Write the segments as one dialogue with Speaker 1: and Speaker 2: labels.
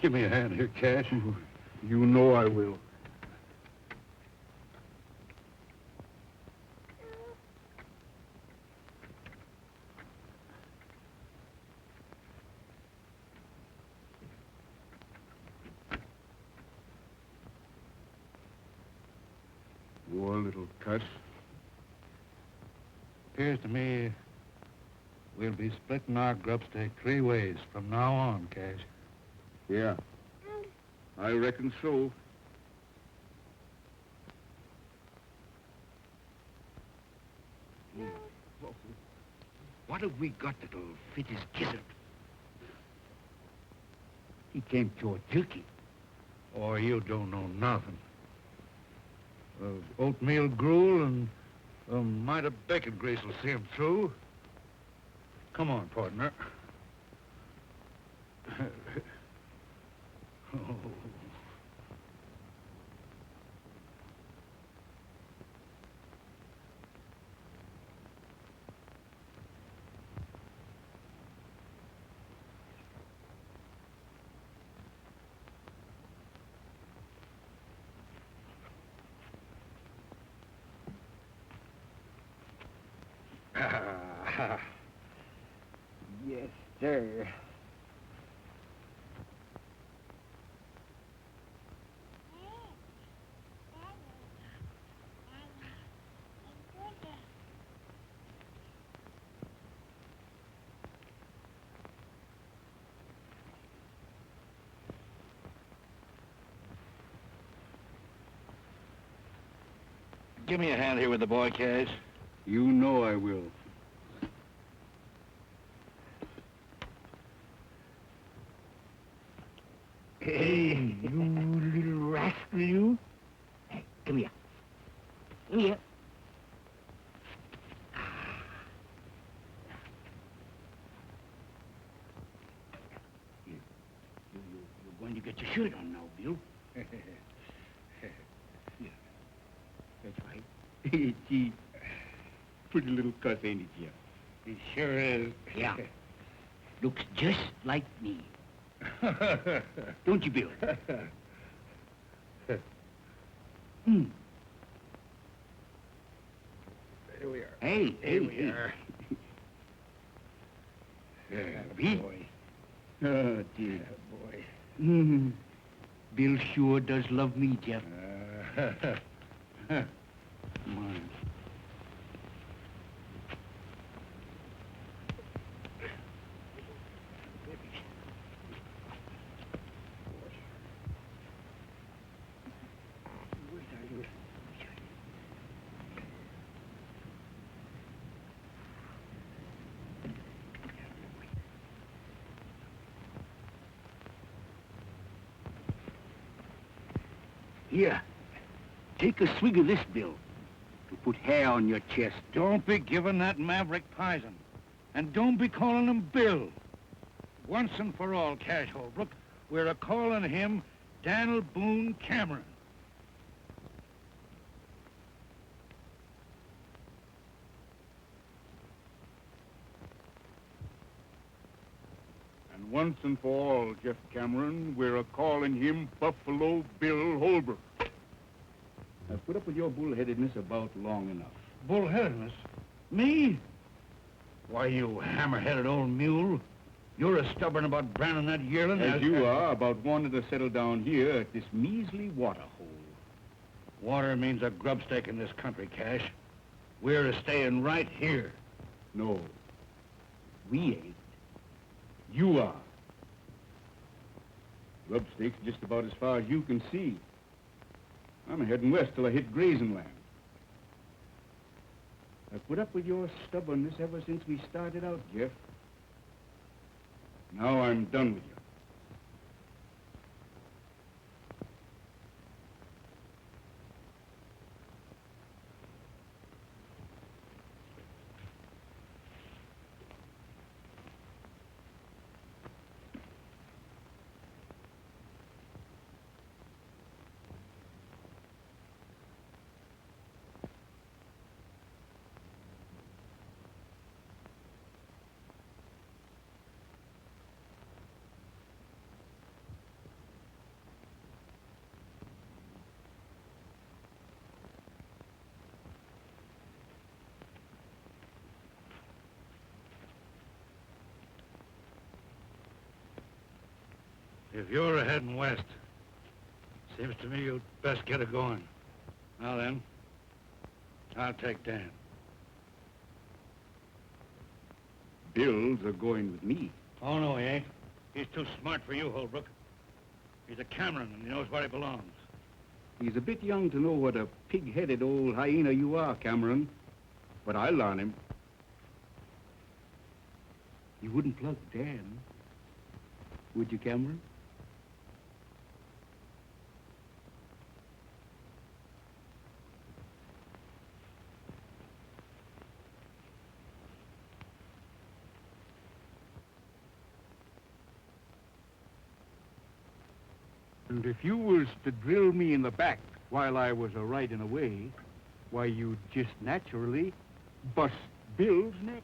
Speaker 1: Give me a hand here, Cash.
Speaker 2: You know I will. Poor little cuss.
Speaker 1: Appears to me we'll be splitting our grubstake 3 ways from now on, Cash.
Speaker 2: Yeah, I reckon so.
Speaker 3: What have we got that'll fit his gizzard? He came pure tilky.
Speaker 1: Or you don't know nothing. Oatmeal gruel and a mite of bacon grease will see him through. Come on, partner. Oh.
Speaker 3: Yes, sir.
Speaker 1: Give me a hand here with the boy, Cash.
Speaker 2: You know I will.
Speaker 3: Hey, you little rascal, you. Hey, come here. Come here. You're going to get your shirt on now, Bill. Yeah. That's right.
Speaker 2: Gee, pretty little cuss, ain't it, Jeff?
Speaker 1: He sure is.
Speaker 3: Yeah. Looks just like me. Don't you, Bill?
Speaker 1: Here we are.
Speaker 3: Hey,
Speaker 1: Here we are. Yeah,
Speaker 3: Bill.
Speaker 1: boy.
Speaker 2: Oh, gee.
Speaker 1: Boy.
Speaker 3: Bill sure does love me, Jeff.
Speaker 1: Come on.
Speaker 3: Here, take a swig of this, Bill, to put hair on your chest.
Speaker 1: Don't be giving that maverick poison. And don't be calling him Bill. Once and for all, Cash Holbrook, we're a-calling him Daniel Boone Cameron.
Speaker 2: And once and for all, Jeff Cameron, we're a-calling him Buffalo Bill Holbrook. I've put up with your bullheadedness about long enough.
Speaker 1: Bullheadedness? Me? Why, you hammer-headed old mule. You're as stubborn about branding that yearling
Speaker 2: As you are about wanting to settle down here at this measly water hole.
Speaker 1: Water means a grubstake in this country, Cash. We're a-staying right here.
Speaker 2: No, we ain't. You are. Grubstake's just about as far as you can see. I'm heading west till I hit grazing land. I've put up with your stubbornness ever since we started out, Jeff. Now I'm done with you.
Speaker 1: If you're heading west, seems to me you'd best get it going. Now then, I'll take Dan.
Speaker 2: Bill's are going with me.
Speaker 1: Oh, no, he ain't. He's too smart for you, Holbrook. He's a Cameron, and he knows where he belongs.
Speaker 2: He's a bit young to know what a pig-headed old hyena you are, Cameron. But I'll learn him. You wouldn't plug Dan, would you, Cameron? And if you was to drill me in the back while I was a-riding away, why, you'd just naturally bust Bill's neck.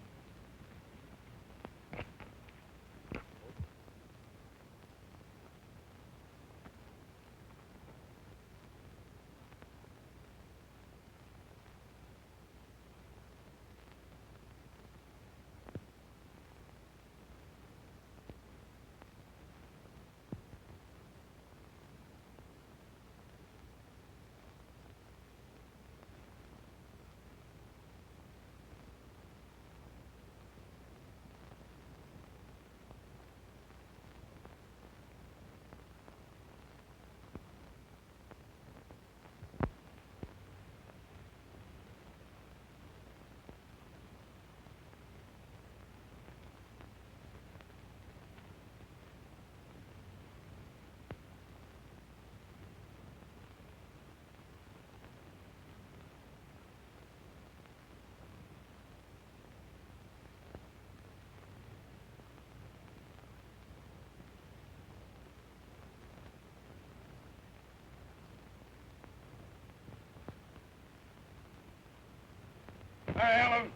Speaker 1: Hi, Helen.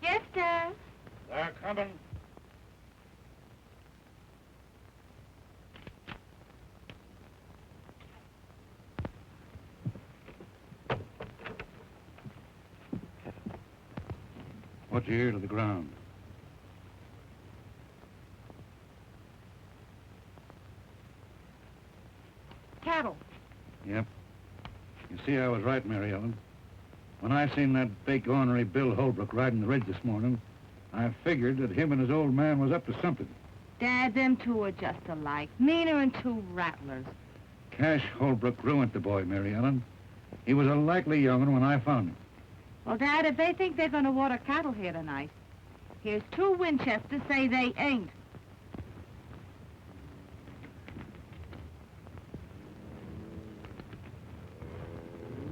Speaker 4: Yes, sir.
Speaker 1: They're coming. What's your ear to the ground?
Speaker 4: Cattle.
Speaker 1: Yep. You see, I was right, Mary Ellen. When I seen that fake ornery Bill Holbrook riding the ridge this morning, I figured that him and his old man was up to something.
Speaker 4: Dad, them two are just alike. Meaner than two rattlers.
Speaker 1: Cash Holbrook ruined the boy, Mary Ellen. He was a likely young'un when I found him.
Speaker 4: Well, Dad, if they think they're going to water cattle here tonight, here's two Winchesters say they ain't.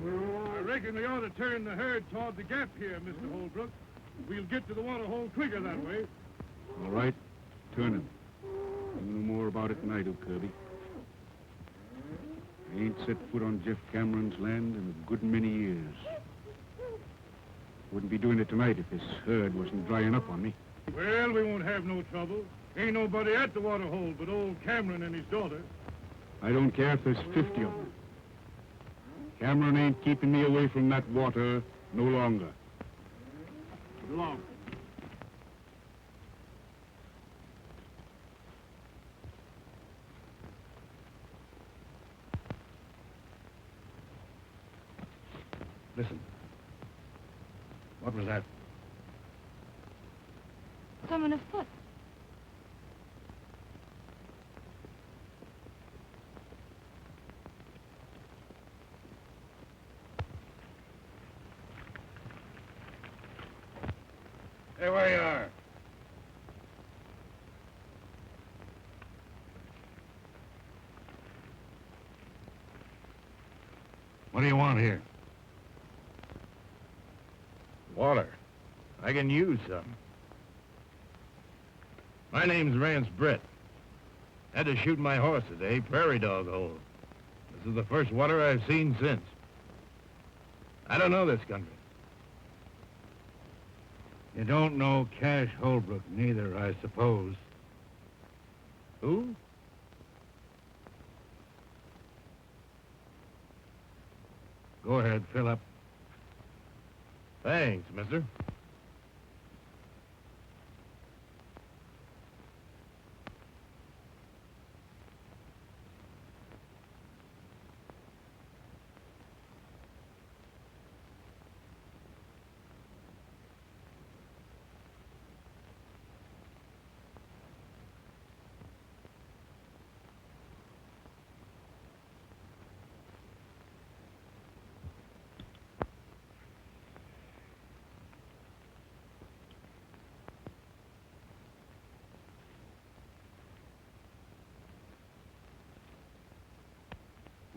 Speaker 5: I reckon we ought to turn the herd toward the gap here, Mr. Holbrook. We'll get to the water hole quicker that way.
Speaker 2: All right, turn him. You know more about it than I do, Kirby. I ain't set foot on Jeff Cameron's land in a good many years. Wouldn't be doing it tonight if this herd wasn't drying up on me.
Speaker 5: Well, we won't have no trouble. Ain't nobody at the water hole but old Cameron and his daughter.
Speaker 2: I don't care if there's 50 of them. Cameron ain't keeping me away from that water no longer. Get along.
Speaker 1: Listen. What was that?
Speaker 4: Someone afoot.
Speaker 1: Hey, where you are? What do you want here?
Speaker 6: Water. I can use some. My name's Rance Brett. Had to shoot my horse today, prairie dog hole. This is the first water I've seen since. I don't know this country.
Speaker 1: You don't know Cash Holbrook neither, I suppose.
Speaker 6: Who?
Speaker 1: Go ahead, fill up.
Speaker 6: Thanks, mister.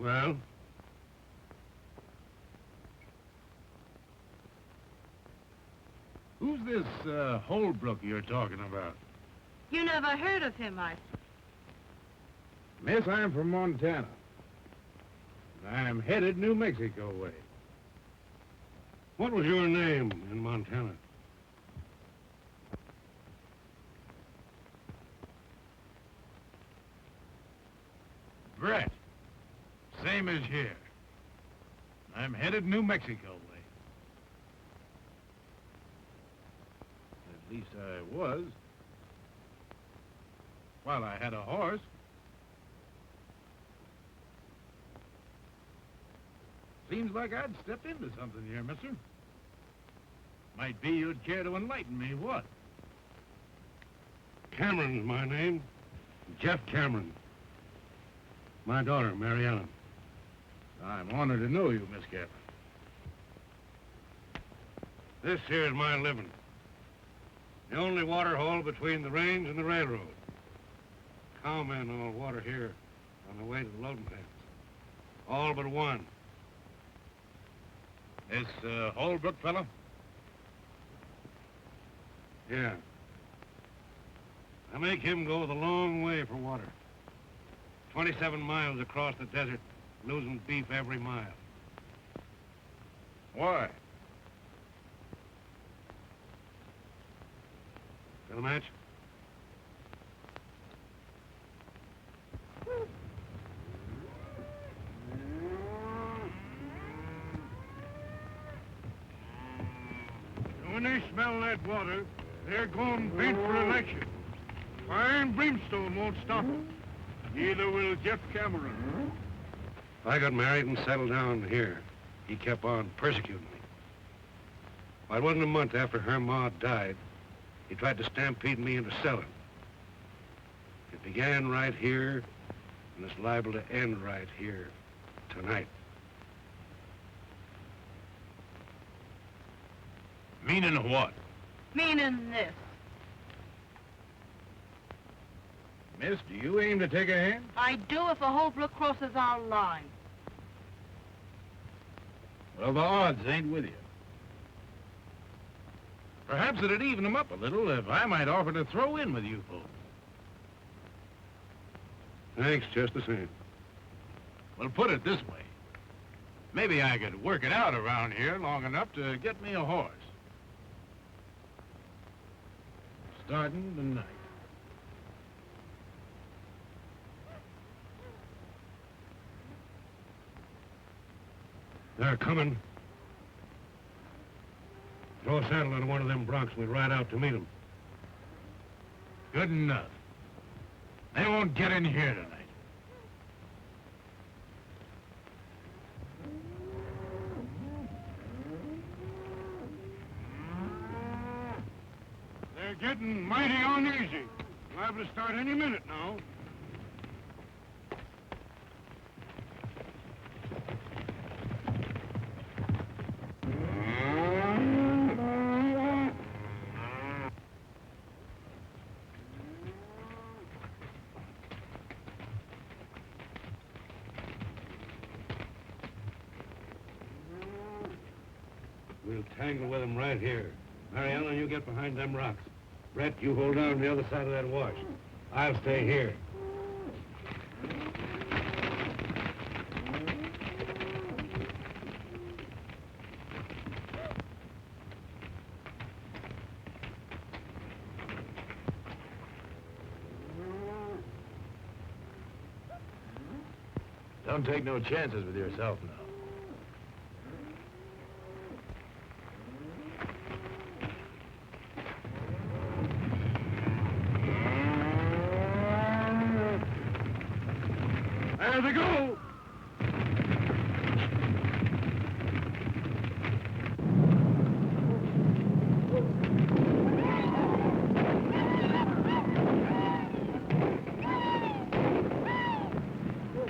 Speaker 5: Well?
Speaker 6: Who's this Holbrook you're talking about?
Speaker 4: You never heard of him, I...
Speaker 6: Miss, I'm from Montana. I'm headed New Mexico way.
Speaker 5: What was your name in Montana?
Speaker 6: Brett. Same as here. I'm headed New Mexico way. At least I was. While I had a horse. Seems like I'd stepped into something here, mister. Might be you'd care to enlighten me, what?
Speaker 5: Cameron's my name. Jeff Cameron. My daughter, Mary Ellen.
Speaker 6: I'm honored to know you, Miss Captain.
Speaker 5: This here's my living. The only water hole between the range and the railroad. Cowmen all water here on the way to the loading pens. All but one.
Speaker 6: This Holbrook fellow?
Speaker 5: Yeah. I make him go the long way for water. 27 miles across the desert, losing beef every mile.
Speaker 6: Why?
Speaker 5: Got a match? When they smell that water, they're going bent for election. Fire and brimstone won't stop them. Neither will Jeff Cameron. I got married and settled down here. He kept on persecuting me. Well, it wasn't a month after her ma died. He tried to stampede me into selling. It began right here, and it's liable to end right here tonight.
Speaker 6: Meaning what?
Speaker 4: Meaning this.
Speaker 6: Miss, do you aim to take a hand?
Speaker 4: I do if a Holbrook crosses our line.
Speaker 6: Well, the odds ain't with you. Perhaps it'd even them up a little if I might offer to throw in with you folks.
Speaker 5: Thanks, just the same.
Speaker 6: Well, put it this way. Maybe I could work it out around here long enough to get me a horse. Starting tonight.
Speaker 5: They're coming. Throw a saddle on one of them broncs and we ride out to meet them.
Speaker 6: Good enough. They won't get in here tonight.
Speaker 5: They're getting mighty uneasy. Liable to start any minute now. We'll tangle with them right here. Mary Ellen, you get behind them rocks. Brett, you hold down the other side of that wash. I'll stay here.
Speaker 6: Don't take no chances with yourself now.
Speaker 5: There they go!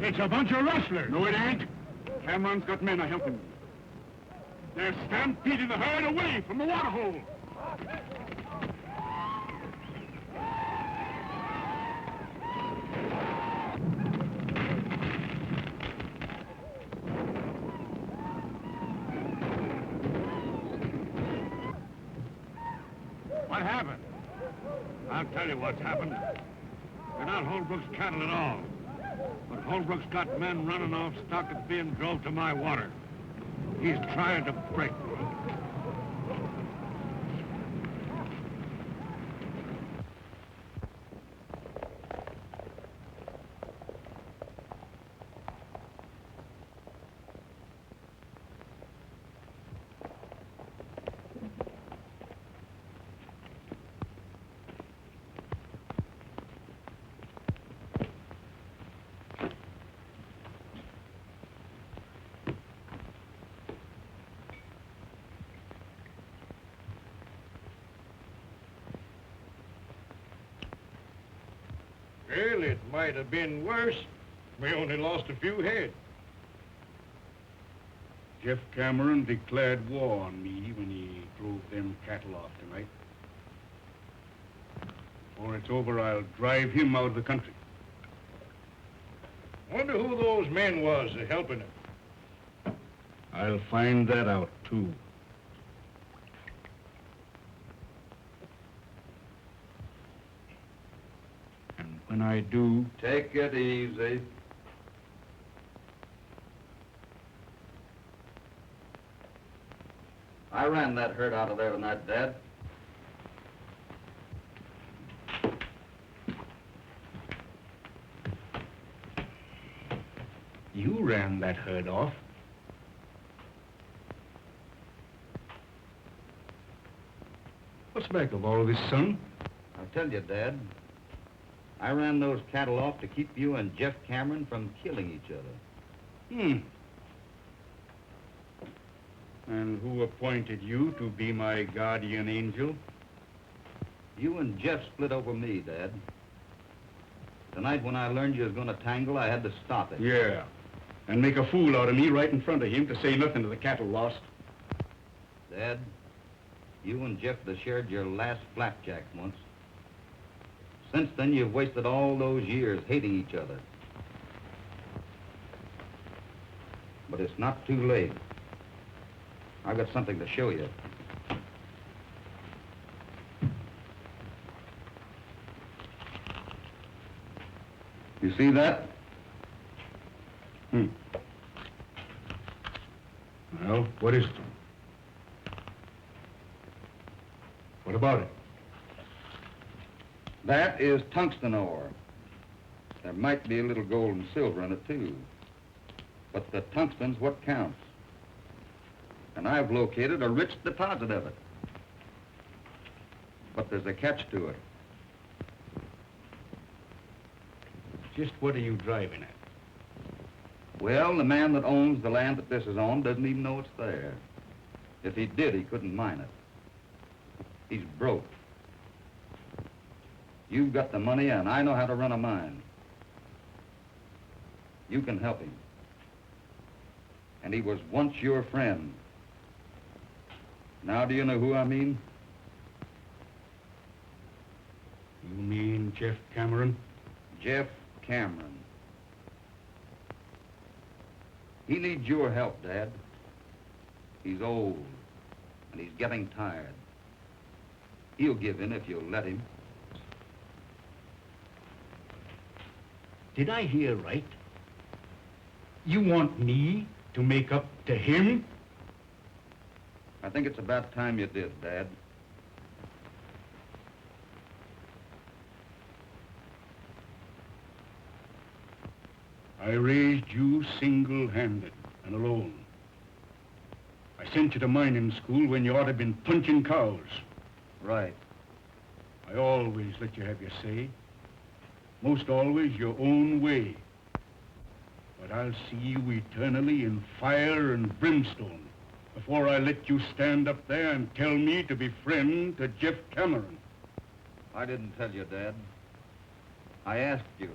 Speaker 5: It's a bunch of rustlers. No, it ain't. Cameron's got men a-helping. They're stampeding the herd away from the water hole. I'll tell you what's happened. They're not Holbrook's cattle at all. But Holbrook's got men running off stock that's being drove to my water. He's trying to break me.
Speaker 6: Well, it might have been worse. We only lost a few head.
Speaker 2: Jeff Cameron declared war on me when he drove them cattle off tonight. Before it's over, I'll drive him out of the country.
Speaker 6: Wonder who those men was helping him.
Speaker 2: I'll find that out, too. And when I do...
Speaker 7: Take it easy. I ran that herd out of there tonight, Dad.
Speaker 2: You ran that herd off. What's back of all of this, son?
Speaker 7: I'll tell you, Dad. I ran those cattle off to keep you and Jeff Cameron from killing each other.
Speaker 2: And who appointed you to be my guardian angel?
Speaker 7: You and Jeff split over me, Dad. Tonight, when I learned you was going to tangle, I had to stop it.
Speaker 2: Yeah. And make a fool out of me right in front of him to say nothing to the cattle lost.
Speaker 7: Dad, you and Jeff have shared your last flapjack once. Since then, you've wasted all those years hating each other. But it's not too late. I've got something to show you. You see that?
Speaker 2: Well, what is it? What about it?
Speaker 7: That is tungsten ore. There might be a little gold and silver in it, too. But the tungsten's what counts. And I've located a rich deposit of it. But there's a catch to it.
Speaker 2: Just what are you driving at?
Speaker 7: Well, the man that owns the land that this is on doesn't even know it's there. If he did, he couldn't mine it. He's broke. You've got the money, and I know how to run a mine. You can help him. And he was once your friend. Now, do you know who I mean?
Speaker 2: You mean Jeff Cameron?
Speaker 7: Jeff Cameron. He needs your help, Dad. He's old, and he's getting tired. He'll give in if you'll let him.
Speaker 2: Did I hear right? You want me to make up to him?
Speaker 7: I think it's about time you did, Dad.
Speaker 2: I raised you single-handed and alone. I sent you to mining school when you ought to have been punching cows.
Speaker 7: Right.
Speaker 2: I always let you have your say. Most always your own way. But I'll see you eternally in fire and brimstone before I let you stand up there and tell me to be friend to Jeff Cameron.
Speaker 7: I didn't tell you, Dad. I asked you.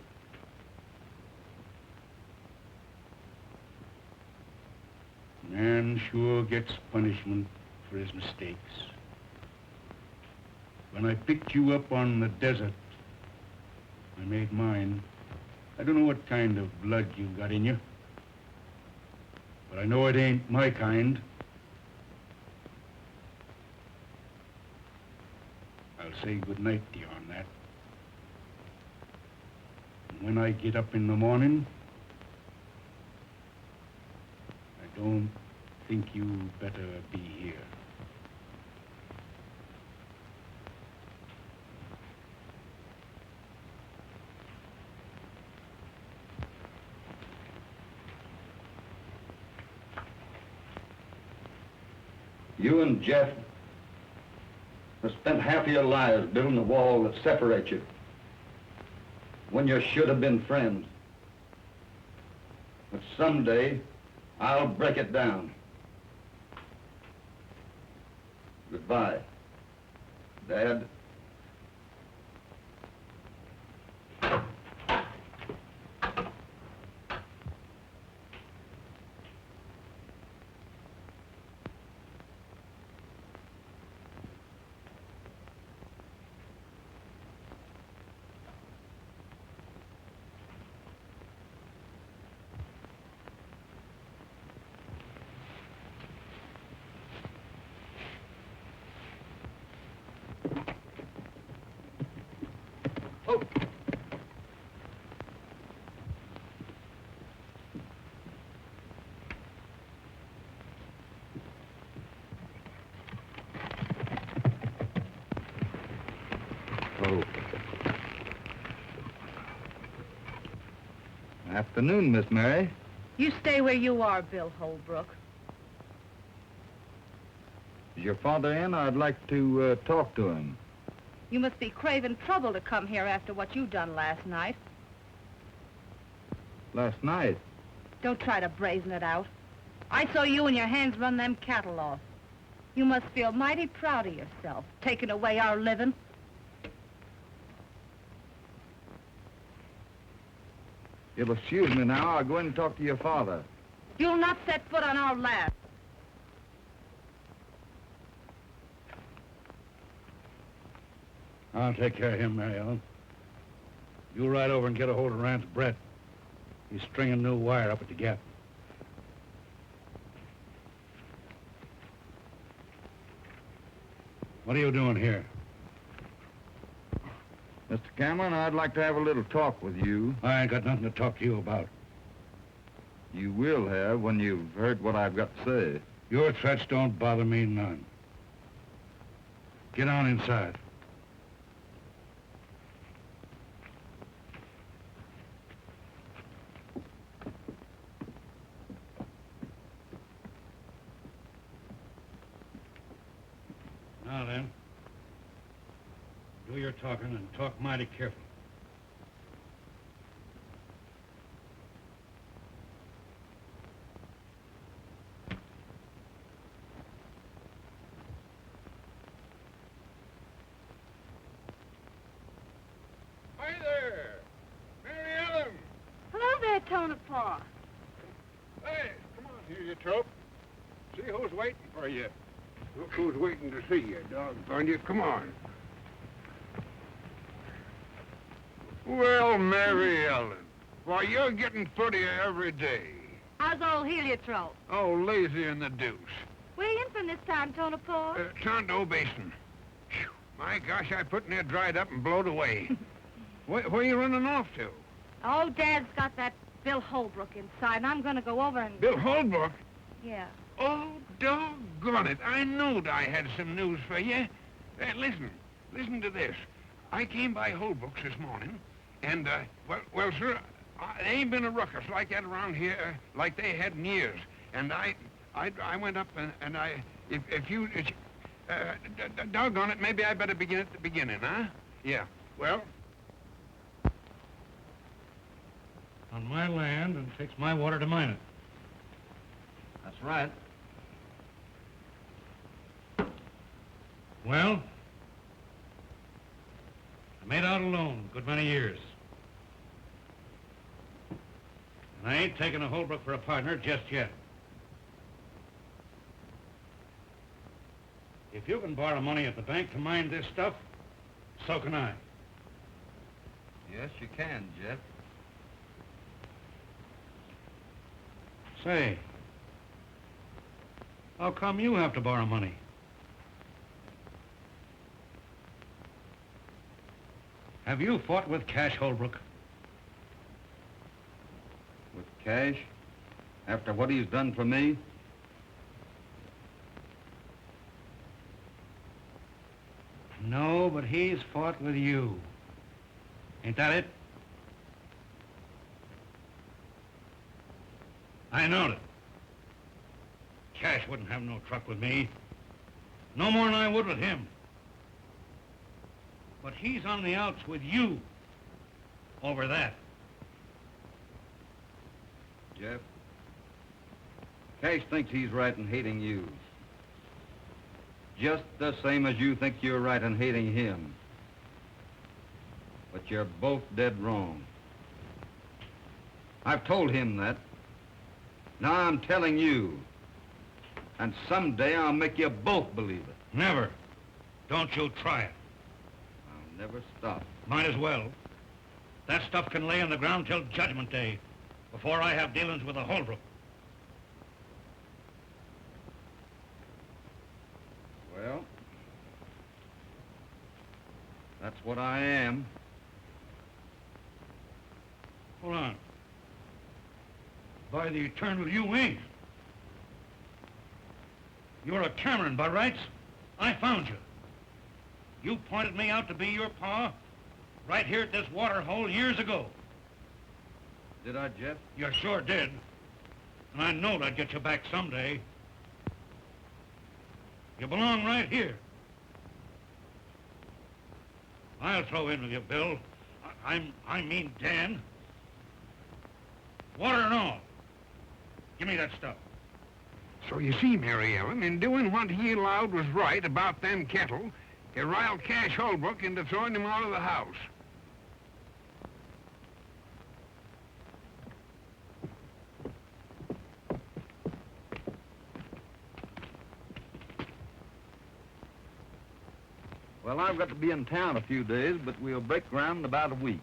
Speaker 2: Man sure gets punishment for his mistakes. When I picked you up on the desert, I made mine. I don't know what kind of blood you've got in you, but I know it ain't my kind. I'll say good night to you on that. And when I get up in the morning, I don't think you better be here.
Speaker 7: You and Jeff have spent half of your lives building a wall that separates you when you should have been friends. But someday, I'll break it down. Goodbye, Dad.
Speaker 8: Afternoon, Miss Mary.
Speaker 4: You stay where you are, Bill Holbrook.
Speaker 8: Is your father in? I'd like to talk to him.
Speaker 4: You must be craving trouble to come here after what you done last night.
Speaker 8: Last night?
Speaker 4: Don't try to brazen it out. I saw you and your hands run them cattle off. You must feel mighty proud of yourself, taking away our living.
Speaker 8: You'll excuse me now. I'll go in and talk to your father.
Speaker 4: You'll not set foot on our land.
Speaker 1: I'll take care of him, Mary Ellen. You ride over and get a hold of Rance Brett. He's stringing new wire up at the gap. What are you doing here?
Speaker 8: Mr. Cameron, I'd like to have a little talk with you.
Speaker 1: I ain't got nothing to talk to you about.
Speaker 8: You will have when you've heard what I've got to say.
Speaker 1: Your threats don't bother me none. Get on inside. Now then, do your talking and talk mighty careful.
Speaker 5: Hi there, Mary Ellen.
Speaker 4: Hello there, Tony Paw.
Speaker 5: Hey, come on here, you trope. See who's waiting for you. Look who's waiting to see you, doggone you. Come on. Well, Mary Ellen, why, you're getting prettier every day.
Speaker 4: How's old Heliotrope?
Speaker 5: Oh, lazy in the deuce.
Speaker 4: Where you in from this time, Tony Paw?
Speaker 5: Tonto Basin. Phew, my gosh, I put near dried up and blowed away. Where you running off to?
Speaker 4: Oh, Dad's got that Bill Holbrook inside, and I'm going to go over and...
Speaker 5: Bill Holbrook?
Speaker 4: Yeah.
Speaker 5: Oh, doggone it. I knowed I had some news for you. Listen to this. I came by Holbrook's this morning, and, well, sir, there ain't been a ruckus like that around here like they had in years. And I went up and doggone it, maybe I better begin at the beginning, huh? Yeah, well...
Speaker 1: On my land, and takes my water to mine it.
Speaker 8: That's right.
Speaker 1: Well, I made out alone a good many years. And I ain't taking a Holbrook for a partner just yet. If you can borrow money at the bank to mine this stuff, so can I.
Speaker 8: Yes, you can, Jeff.
Speaker 1: Say, how come you have to borrow money?
Speaker 5: Have you fought with Cash Holbrook?
Speaker 7: With Cash? After what he's done for me?
Speaker 5: No, but he's fought with you. Ain't that it? I knowed it. Cash wouldn't have no truck with me. No more than I would with him. But he's on the outs with you over that.
Speaker 7: Jeff, Cash thinks he's right in hating you. Just the same as you think you're right in hating him. But you're both dead wrong. I've told him that. Now I'm telling you. And someday I'll make you both believe it.
Speaker 5: Never. Don't you try it.
Speaker 7: I'll never stop.
Speaker 5: Might as well. That stuff can lay on the ground till Judgment Day, before I have dealings with the Holbrook.
Speaker 7: Well, that's what I am.
Speaker 5: Hold on. By the eternal, you ain't. You're a Cameron by rights. I found you. You pointed me out to be your pa right here at this water hole years ago.
Speaker 7: Did I, Jeff?
Speaker 5: You sure did. And I knowed I'd get you back someday. You belong right here. I'll throw in with you, Bill. I mean Dan. Water and all. Give me that stuff.
Speaker 9: So you see, Mary Ellen, in doing what he allowed was right about them cattle, he riled Cash Holbrook into throwing him out of the house.
Speaker 8: Well, I've got to be in town a few days, but we'll break ground in about a week.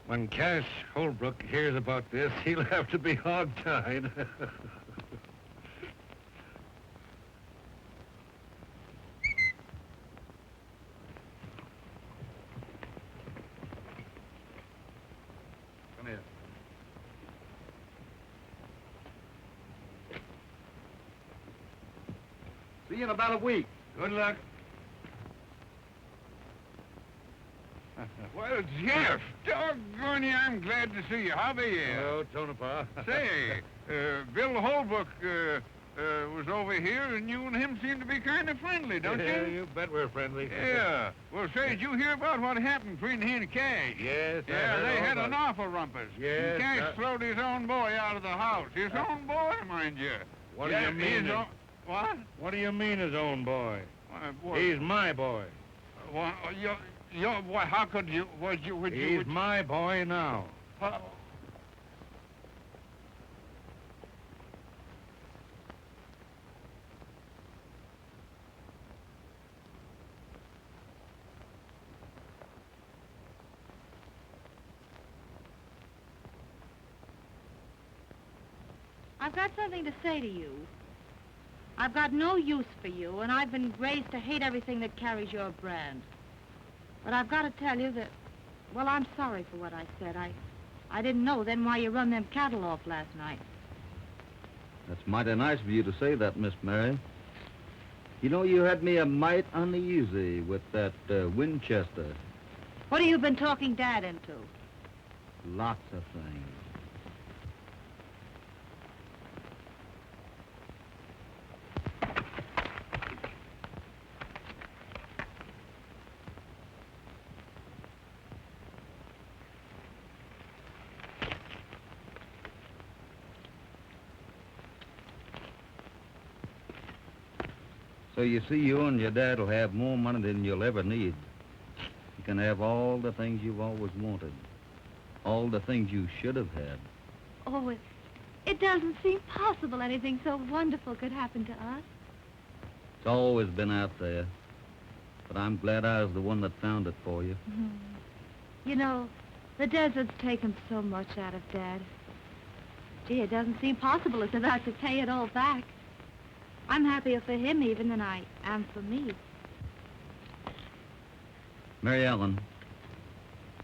Speaker 5: When Cash Holbrook hears about this, he'll have to be hog-tied.
Speaker 8: Come here. See you in about a week.
Speaker 5: Good luck.
Speaker 9: Well, Jeff, doggone you, I'm glad to see you. How be you?
Speaker 5: Hello, Tonopah.
Speaker 9: Say, Bill Holbrook was over here, and you and him seem to be kind of friendly, don't
Speaker 5: Yeah,
Speaker 9: you?
Speaker 5: you bet we're friendly.
Speaker 9: Yeah. Well, say, did you hear about what happened between he and Cash?
Speaker 5: Yes, I
Speaker 9: Yeah,
Speaker 5: heard
Speaker 9: they
Speaker 5: all
Speaker 9: had
Speaker 5: about
Speaker 9: an
Speaker 5: it.
Speaker 9: awful rumpus.
Speaker 5: Yes,
Speaker 9: And Cash throwed his own boy out of the house. His own boy, mind you.
Speaker 5: What
Speaker 9: Yeah,
Speaker 5: do you mean?
Speaker 9: his own- What?
Speaker 5: What do you mean his own boy?
Speaker 9: Boy,
Speaker 5: He's my boy.
Speaker 9: Why, how could you,
Speaker 5: He's my boy now.
Speaker 4: I've got something to say to you. I've got no use for you, and I've been raised to hate everything that carries your brand. But I've got to tell you that, well, I'm sorry for what I said. I didn't know then why you run them cattle off last night.
Speaker 8: That's mighty nice of you to say that, Miss Mary. You know, you had me a mite uneasy with that Winchester.
Speaker 4: What have you been talking Dad into?
Speaker 8: Lots of things. So you see, you and your dad will have more money than you'll ever need. You can have all the things you've always wanted. All the things you should have had.
Speaker 10: Oh, it doesn't seem possible anything so wonderful could happen to us.
Speaker 8: It's always been out there. But I'm glad I was the one that found it for you.
Speaker 10: You know, the desert's taken so much out of Dad. Gee, it doesn't seem possible it's about to pay it all back. I'm happier for him even than I am for me.
Speaker 8: Mary Ellen,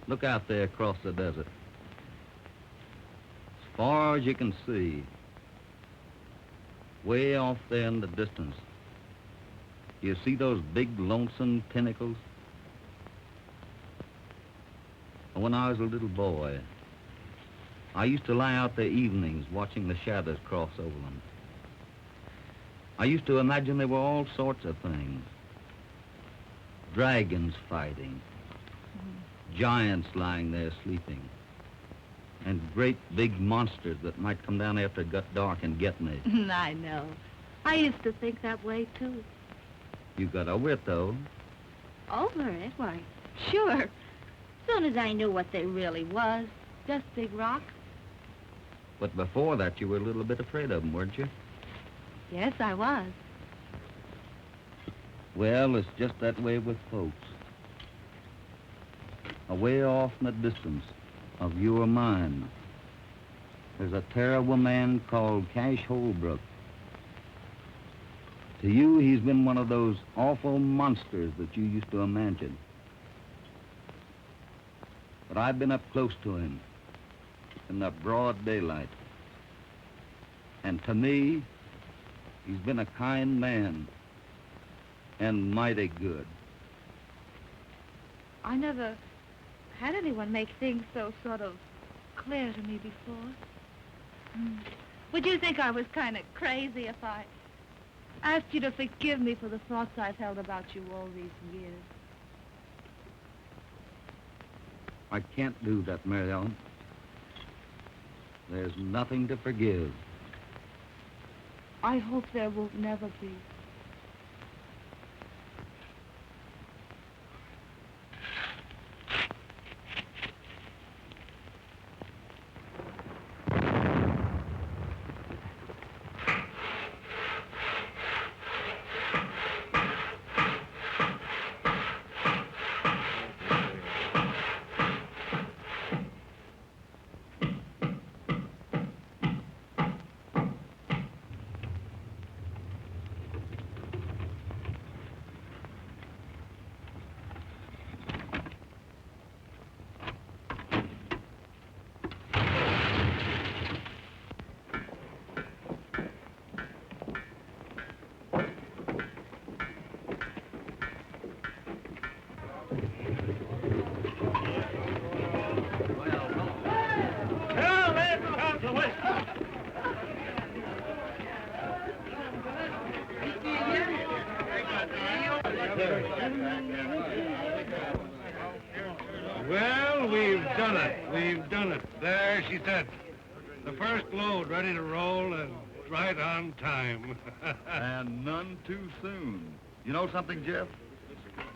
Speaker 8: Look out there across the desert. As far as you can see, way off there in the distance, you see those big lonesome pinnacles? When I was a little boy, I used to lie out there evenings watching the shadows cross over them. I used to imagine there were all sorts of things. Dragons fighting, giants lying there sleeping, and great big monsters that might come down after it got dark and get me.
Speaker 10: I know. I used to think that way, too.
Speaker 8: You got over it, though.
Speaker 10: Over it? Why, sure. As soon as I knew what they really was, just big rocks.
Speaker 8: But before that, you were a little bit afraid of them, weren't you?
Speaker 10: Yes, I was.
Speaker 8: Well, it's just that way with folks. Away off in the distance of you or mine, there's a terrible man called Cash Holbrook. To you, he's been one of those awful monsters that you used to imagine. But I've been up close to him in the broad daylight. And to me, he's been a kind man and mighty good.
Speaker 10: I never had anyone make things so sort of clear to me before. Would you think I was kind of crazy if I asked you to forgive me for the thoughts I've held about you all these years?
Speaker 8: I can't do that, Mary Ellen. There's nothing to forgive.
Speaker 10: I hope there will never be.
Speaker 1: Well, we've done it. We've done it. There she sits. The first load ready to roll and right on time.
Speaker 8: And none too soon. You know something, Jeff?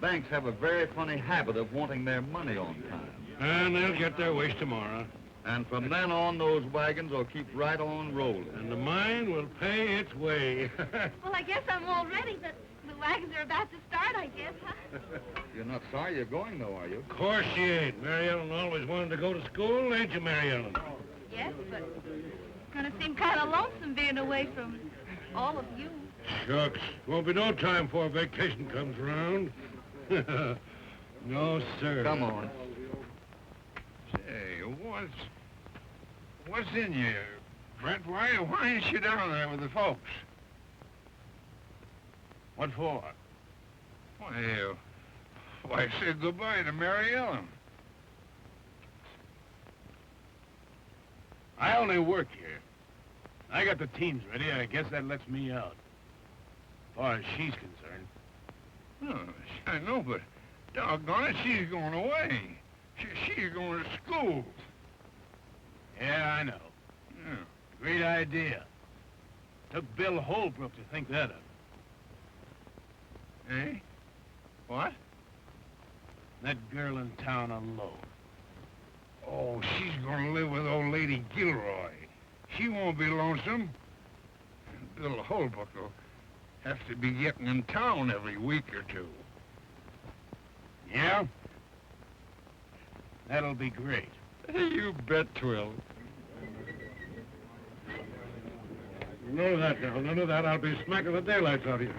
Speaker 8: Banks have a very funny habit of wanting their money on time.
Speaker 1: And they'll get their wish tomorrow.
Speaker 8: And from then on, those wagons will keep right on rolling.
Speaker 1: And the mine will pay its way.
Speaker 10: Well, I guess I'm all ready, but the wagons are about to start, I guess, huh?
Speaker 8: You're not sorry you're going, though, are you?
Speaker 1: Of course she ain't. Mary Ellen always wanted to go to school, ain't you, Mary Ellen?
Speaker 10: Yes, but it's going to seem kind of lonesome being away from all of you.
Speaker 1: Shucks. Won't be no time before vacation comes around. No, sir.
Speaker 8: Come on.
Speaker 9: Say, what's in you, Brent? Why ain't you down there with the folks?
Speaker 1: What for?
Speaker 9: Well, why say goodbye to Mary Ellen?
Speaker 1: I only work here. I got the teams ready. I guess that lets me out. As far as she's concerned.
Speaker 9: Oh, I know, but doggone it, she's going away. She's going to school.
Speaker 1: Yeah, I know.
Speaker 9: Yeah.
Speaker 1: Great idea. Took Bill Holbrook to think that up.
Speaker 9: Eh? What?
Speaker 1: That girl in town alone.
Speaker 9: Oh, she's going to live with old Lady Gilroy. She won't be lonesome. Bill Holbrook will have to be getting in town every week or two.
Speaker 1: Yeah? That'll be great.
Speaker 9: You bet, Twill.
Speaker 1: None of that now. None of that. I'll be smacking the daylights out of you.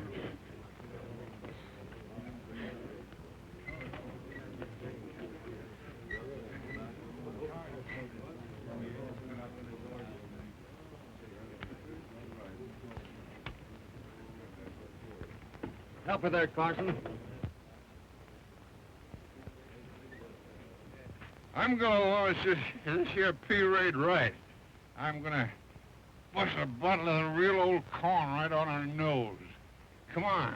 Speaker 11: Help her there, Carson.
Speaker 9: I'm gonna launch this here P-Raid right. I'm gonna bust a bottle of the real old corn right on her nose. Come on.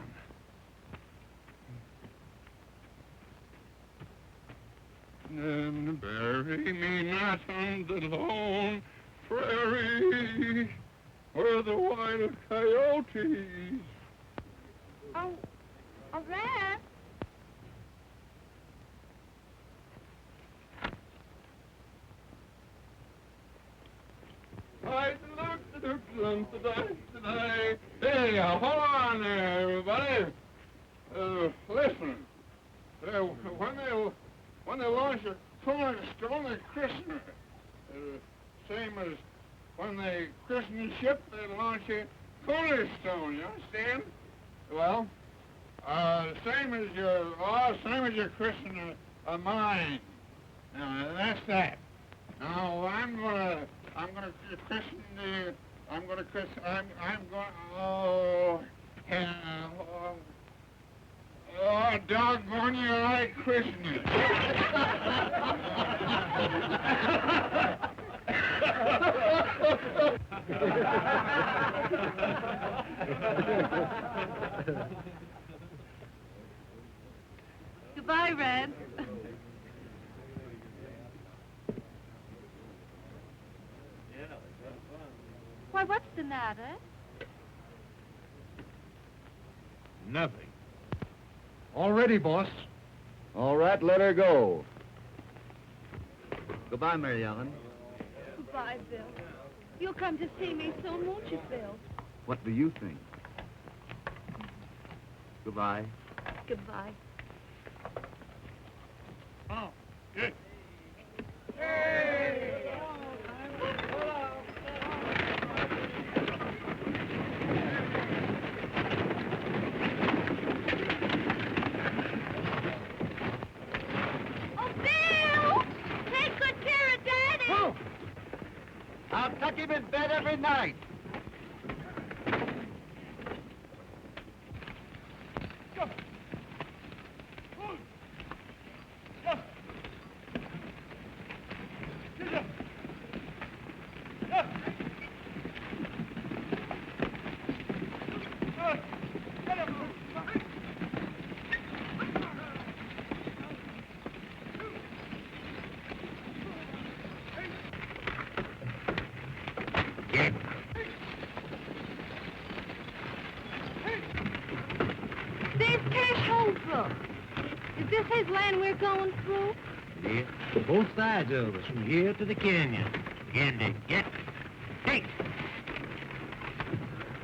Speaker 9: And bury me not on the lone prairie where the wild coyotes.
Speaker 10: Oh, a rat?
Speaker 9: Hey, hold on there, everybody. Listen. When they launch a cornerstone, they christen it. Same as when they christen a ship, they launch a cornerstone. You understand? Well, same as you christen a mine. Now, that's that. Now, I'm gonna christen the. Oh, doggone you, I christen it.
Speaker 10: Goodbye, Red. Why, what's the matter?
Speaker 6: Nothing.
Speaker 11: All ready, boss. All right, let her go. Goodbye, Mary Ellen.
Speaker 10: Goodbye, Bill. You'll come to see me soon, won't you, Bill?
Speaker 11: What do you think? Goodbye.
Speaker 10: Goodbye.
Speaker 9: Oh, good.
Speaker 11: I'll tuck him in bed every night.
Speaker 4: Is this his land we're going through?
Speaker 3: Yeah, both sides of us, from here to the canyon. Again, Dick. Get. Hey!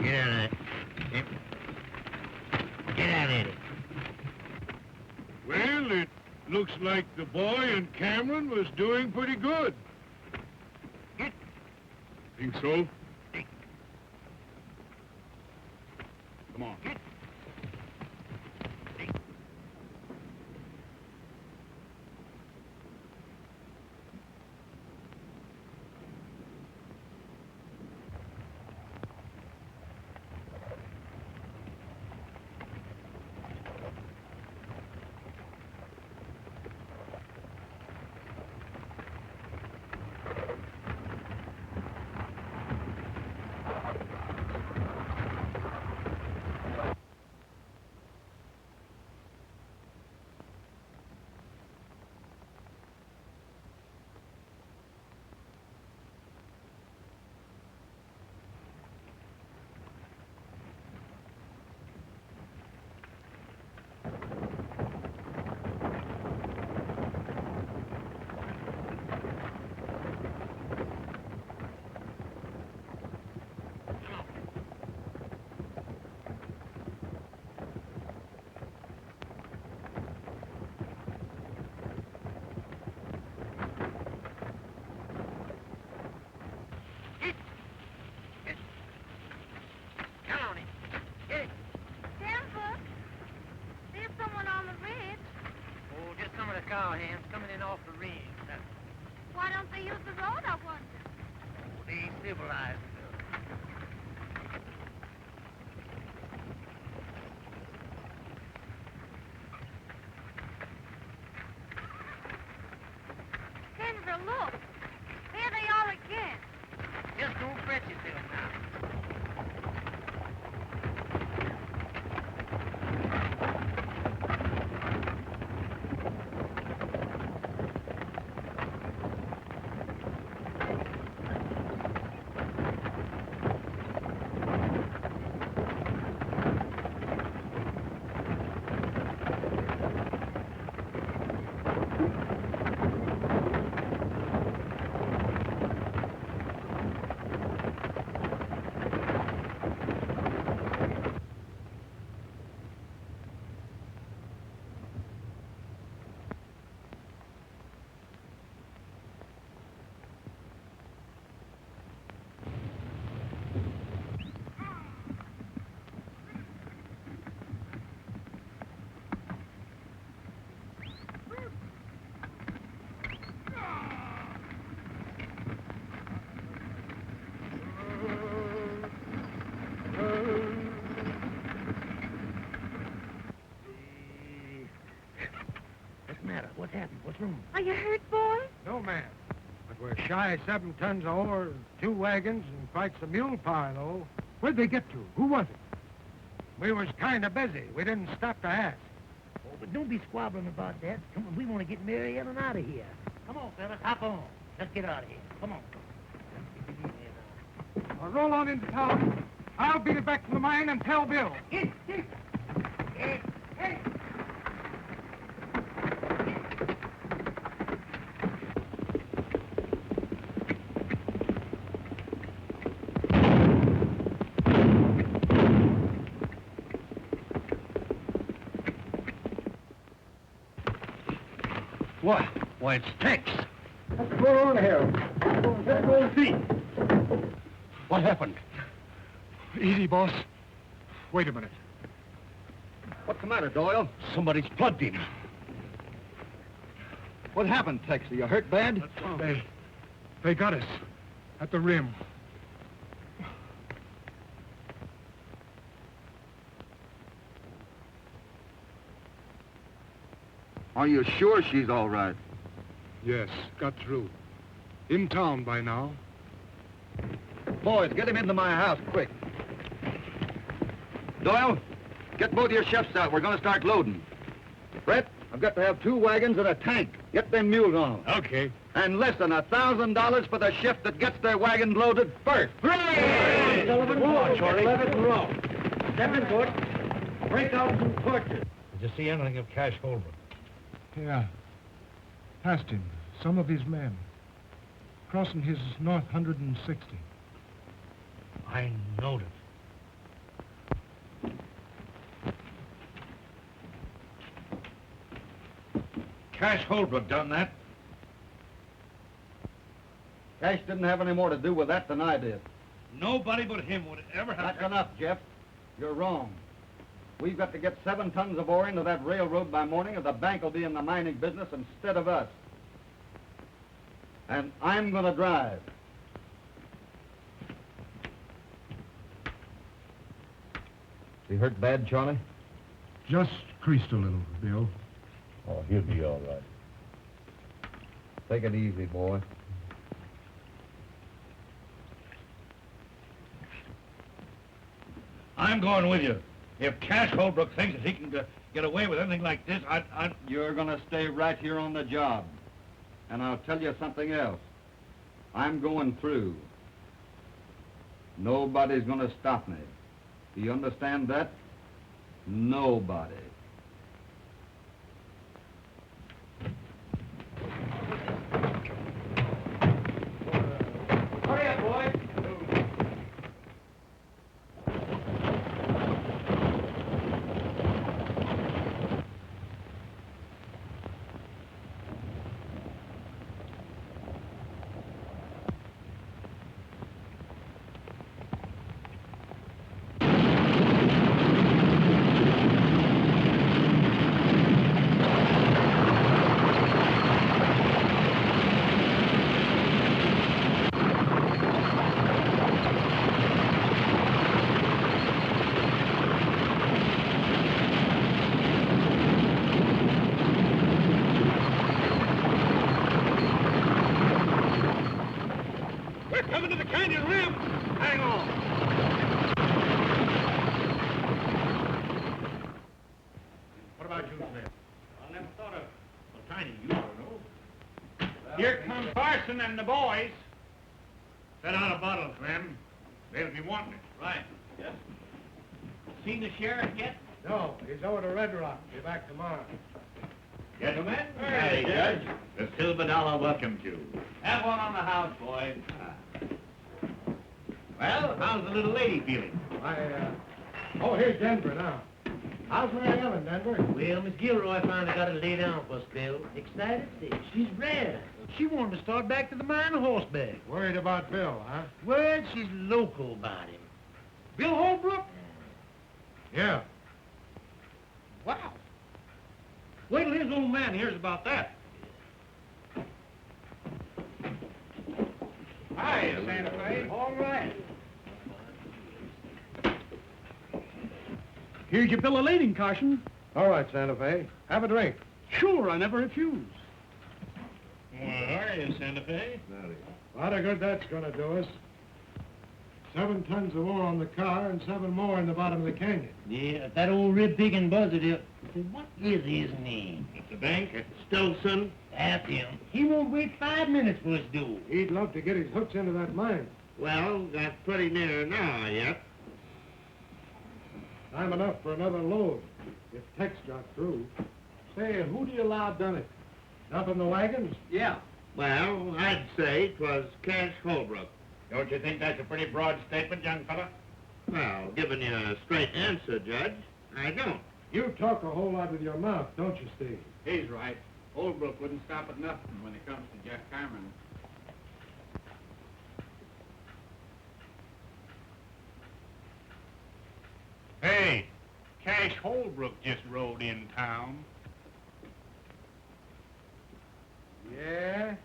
Speaker 3: Get out of it. Yep. Get out of it.
Speaker 5: Well, it looks like the boy and Cameron was doing pretty good.
Speaker 3: Get.
Speaker 5: Think so?
Speaker 2: Come on.
Speaker 3: Get. Cowhands coming in off the ridge.
Speaker 10: Why don't they use the road, I wonder?
Speaker 3: They ain't civilized.
Speaker 10: for a look. There they are again.
Speaker 3: Just don't fret yourself now. What's the matter? What's happened? What's wrong?
Speaker 10: Are you hurt, boy?
Speaker 5: No, ma'am. But we're shy of 7 tons of ore, 2 wagons, and quite some mule power, though. Where'd they get to? Who was it? We was kind of busy. We didn't stop to ask.
Speaker 3: Oh, but don't be squabbling about that. Come on, we want to get Mary Ellen out of here. Come on, fellas, hop on. Let's get out of here. Come on. Let's get easy now.
Speaker 5: Well, roll on into town. I'll beat it back to the mine and tell Bill.
Speaker 3: Get. Hey.
Speaker 5: What? Why, it's Tex.
Speaker 11: What's going on here? Let's go and see.
Speaker 5: What happened? Easy, boss. Wait a minute.
Speaker 8: What's the matter, Doyle?
Speaker 5: Somebody's plugged him.
Speaker 8: What happened, Tex? Are you hurt bad?
Speaker 5: They got us at the rim.
Speaker 8: Are you sure she's all right?
Speaker 5: Yes, got through. In town by now.
Speaker 8: Boys, get him into my house, quick. Doyle, get both your chefs out. We're going to start loading. Brett, I've got to have 2 wagons and a tank. Get them mules on.
Speaker 5: Okay.
Speaker 8: And listen, $1,000 for the shift that gets their wagons loaded first.
Speaker 3: Hooray! Sullivan, watch, 11 row. Step in, foot. Break out some torches.
Speaker 6: Did you see anything of Cash Holbrook?
Speaker 5: Yeah. Past him. Some of his men. Crossing his north 160.
Speaker 6: I knowed it. Cash Holbrook done that.
Speaker 8: Cash didn't have any more to do with that than I did.
Speaker 6: Nobody but him would ever have...
Speaker 8: That's enough, Jeff. You're wrong. We've got to get 7 tons of ore into that railroad by morning, or the bank will be in the mining business instead of us. And I'm going to drive. He hurt bad, Charlie?
Speaker 5: Just creased a little, Bill.
Speaker 6: Oh, he'll be all right.
Speaker 8: Take it easy, boy.
Speaker 6: I'm going with you. If Cash Holbrook thinks that he can get away with anything like this,
Speaker 8: You're going to stay right here on the job. And I'll tell you something else. I'm going through. Nobody's going to stop me. Do you understand that? Nobody.
Speaker 3: Hurry up, boy.
Speaker 6: Hang on. What about you, Smith?
Speaker 5: I never thought of a tiny you know. Here come Carson and the boys. Set out a bottle, Clem. They'll be wanting it. Right. Yes. Seen the sheriff yet?
Speaker 11: No, he's over to Red Rock. Be back tomorrow.
Speaker 5: Gentlemen. Hey, Judge. The Silver Dollar welcomes you. Have one on the house, boys. Well, how's the little lady feeling?
Speaker 11: Oh, here's Denver now. How's Mary Ellen, Denver?
Speaker 3: Well, Miss Gilroy finally got her laid down for a spell. Excited? She's rare. She wanted to start back to the mine horseback.
Speaker 11: Worried about Bill, huh?
Speaker 3: Word, she's local about him.
Speaker 5: Bill Holbrook?
Speaker 11: Yeah.
Speaker 5: Wow. Wait till his old man hears about that. Hi, Santa Fe.
Speaker 3: All right.
Speaker 12: Here's your bill of lading, Carson.
Speaker 11: All right, Santa Fe. Have a drink.
Speaker 12: Sure, I never refuse.
Speaker 5: Well, how are you, Santa Fe?
Speaker 11: A lot of good that's going to do us. 7 tons of ore on the car and 7 more in the bottom of the canyon.
Speaker 3: Yeah, that old rib-picking buzzard here. What is his name?
Speaker 5: At the bank? Stilson.
Speaker 3: That's him. He won't wait 5 minutes for his due.
Speaker 11: He'd love to get his hooks into that mine.
Speaker 5: Well, that's pretty near now, yet.
Speaker 11: Time enough for another load, if Tex got through. Say, who do you allow done it? Dumping the wagons?
Speaker 5: Yeah. Well, I'd say 'twas Cash Holbrook. Don't you think that's a pretty broad statement, young fella? Well, giving you a straight answer, Judge, I don't.
Speaker 11: You talk a whole lot with your mouth, don't you, Steve?
Speaker 13: He's right. Holbrook wouldn't stop at nothing when it comes to Jeff Cameron.
Speaker 5: Hey, Cash Holbrook just rode in town.
Speaker 11: Yeah?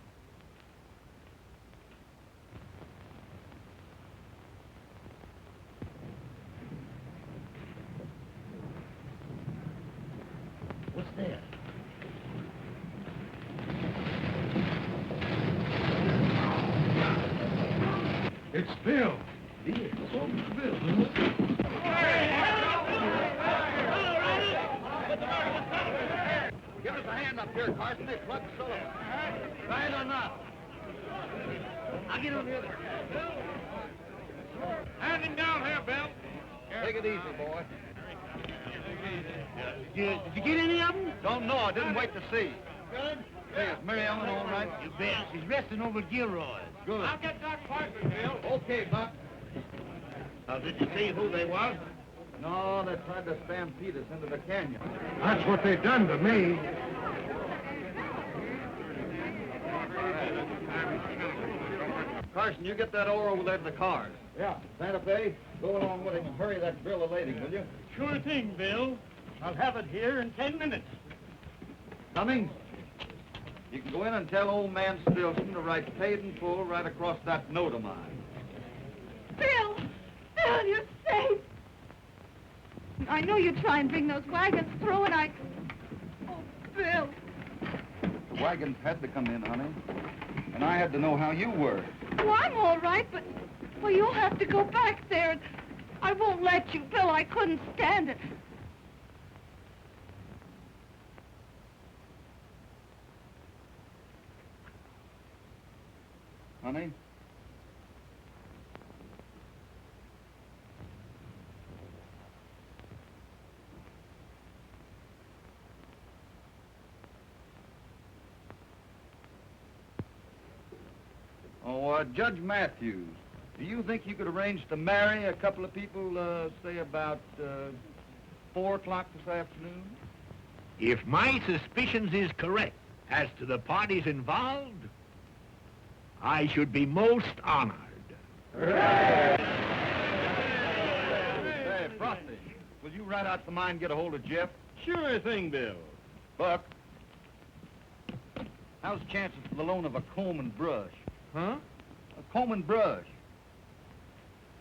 Speaker 3: What's that?
Speaker 11: It's Bill.
Speaker 3: Bill.
Speaker 8: Give us a hand up here, Carson. They plugged Sullivan. Right or not?
Speaker 3: I'll get over here.
Speaker 5: Hand him down here, Bill.
Speaker 8: Take it easy, boy.
Speaker 3: Did you get any of them?
Speaker 8: Don't know. I didn't wait to see.
Speaker 3: Good.
Speaker 8: Hey, is Mary Ellen all right?
Speaker 3: You bet. She's resting over at Gilroy's.
Speaker 8: Good.
Speaker 5: I'll get Doc Parker, Bill.
Speaker 8: Okay, Buck.
Speaker 5: Did you see who they was?
Speaker 8: No, they tried to stampede us into the canyon.
Speaker 11: That's what they done to me.
Speaker 8: Carson, you get that ore over there to the cars. Yeah. Santa Fe, go along with him and hurry that bill of lading, will you?
Speaker 12: Sure thing, Bill. I'll have it here in 10 minutes.
Speaker 8: Cummings, you can go in and tell old man Stilson to write paid in full right across that note of mine.
Speaker 10: Bill! Bill, you're safe! I know you try and bring those wagons through, and I... Oh, Bill.
Speaker 8: The wagons had to come in, honey. And I had to know how you were.
Speaker 10: Oh, I'm all right, but... Well, you'll have to go back there. And I won't let you, Bill. I couldn't stand it.
Speaker 8: Honey? Oh, Judge Matthews, do you think you could arrange to marry a couple of people, say about 4 o'clock this afternoon?
Speaker 5: If my suspicions is correct as to the parties involved, I should be most honored.
Speaker 8: Hey, Frosty, will you ride out the mine and get a hold of Jeff?
Speaker 13: Sure thing, Bill.
Speaker 8: Buck, how's the chances for the loan of a comb and brush?
Speaker 13: Huh?
Speaker 8: A comb and brush.